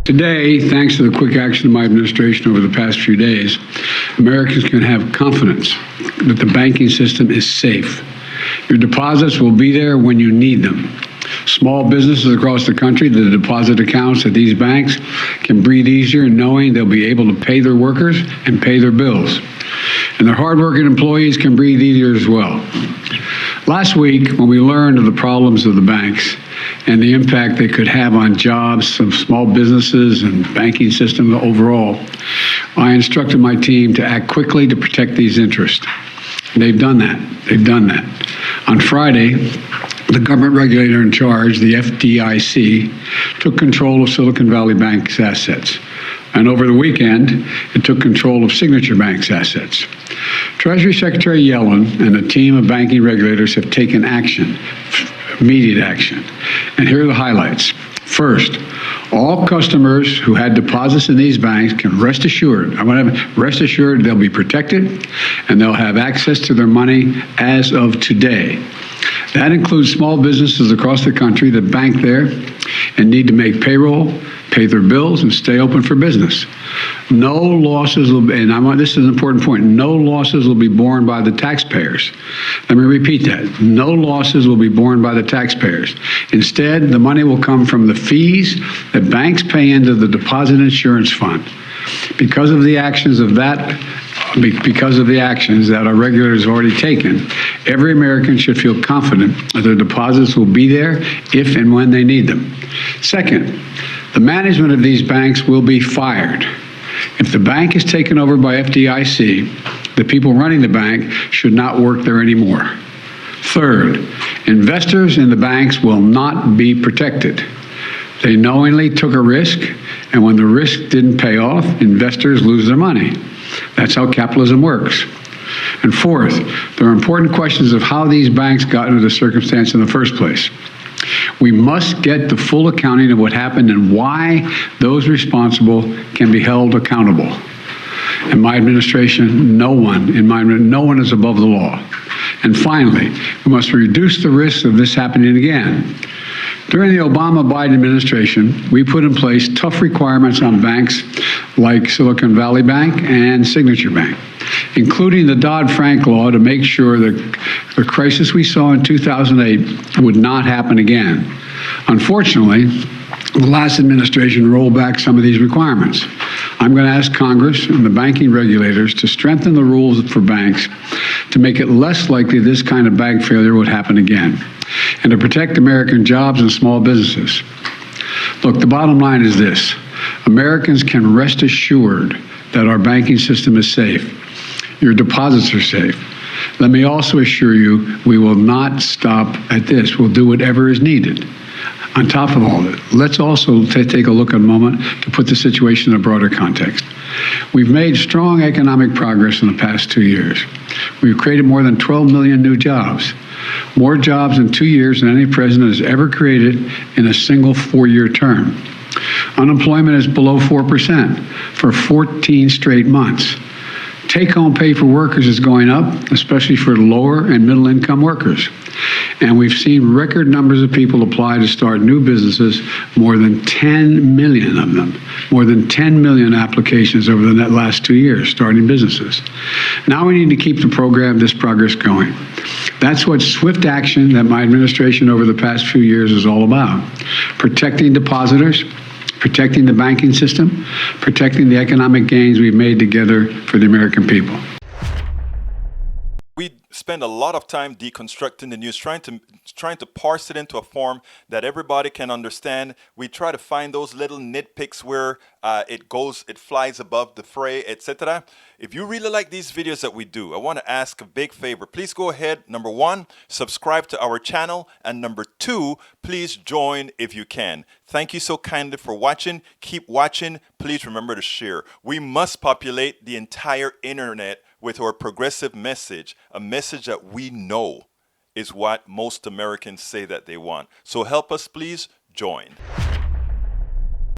Today, thanks to the quick action of my administration over the past few days, Americans can have confidence that the banking system is safe. Your deposits will be there when you need them. Small businesses across the country, the deposit accounts at these banks can breathe easier knowing they'll be able to pay their workers and pay their bills. And their hardworking employees can breathe easier as well. Last week, when we learned of the problems of the banks and the impact they could have on jobs of small businesses and banking system overall, I instructed my team to act quickly to protect these interests. They've done that. On Friday, the government regulator in charge, the FDIC, took control of Silicon Valley Bank's assets. And over the weekend, it took control of Signature Bank's assets. Treasury Secretary Yellen and a team of banking regulators have taken action, immediate action. And here are the highlights. First, all customers who had deposits in these banks can rest assured, they'll be protected and they'll have access to their money as of today. That includes small businesses across the country that bank there and need to make payroll, pay their bills, and stay open for business. No losses will be, and this is an important point, no losses will be borne by the taxpayers. Let me repeat that. No losses will be borne by the taxpayers. Instead, the money will come from the fees that banks pay into the deposit insurance fund. Because of the actions that our regulators have already taken, every American should feel confident that their deposits will be there if and when they need them. Second, the management of these banks will be fired. If the bank is taken over by FDIC, the people running the bank should not work there anymore. Third, investors in the banks will not be protected. They knowingly took a risk, and when the risk didn't pay off, investors lose their money. That's how capitalism works. And fourth, there are important questions of how these banks got into the circumstance in the first place. We must get the full accounting of what happened and why those responsible can be held accountable. In my administration, no one is above the law. And finally, we must reduce the risk of this happening again. During the Obama-Biden administration, we put in place tough requirements on banks like Silicon Valley Bank and Signature Bank, including the Dodd-Frank law to make sure that the crisis we saw in 2008 would not happen again. Unfortunately, the last administration rolled back some of these requirements. I'm going to ask Congress and the banking regulators to strengthen the rules for banks to make it less likely this kind of bank failure would happen again, and to protect American jobs and small businesses. Look, the bottom line is this. Americans can rest assured that our banking system is safe. Your deposits are safe. Let me also assure you we will not stop at this. We'll do whatever is needed. On top of all that, let's also take a look at a moment to put the situation in a broader context. We've made strong economic progress in the past 2 years. We've created more than 12 million new jobs, more jobs in 2 years than any president has ever created in a single 4-year term. Unemployment is below 4% for 14 straight months. Take-home pay for workers is going up, especially for lower and middle-income workers. And we've seen record numbers of people apply to start new businesses, more than 10 million of them, more than 10 million applications over the last 2 years starting businesses. Now we need to keep this progress going. That's what swift action that my administration over the past few years is all about. Protecting depositors, protecting the banking system, protecting the economic gains we've made together for the American people. We spend a lot of time deconstructing the news, trying to parse it into a form that everybody can understand. We try to find those little nitpicks where it flies above the fray, etc. If you really like these videos that we do, I want to ask a big favor. Please go ahead, number 1, subscribe to our channel, and number 2, please join if you can. Thank you so kindly for watching. Keep watching. Please remember to share. We must populate the entire internet with our progressive message, a message that we know is what most Americans say that they want. So help us, please join.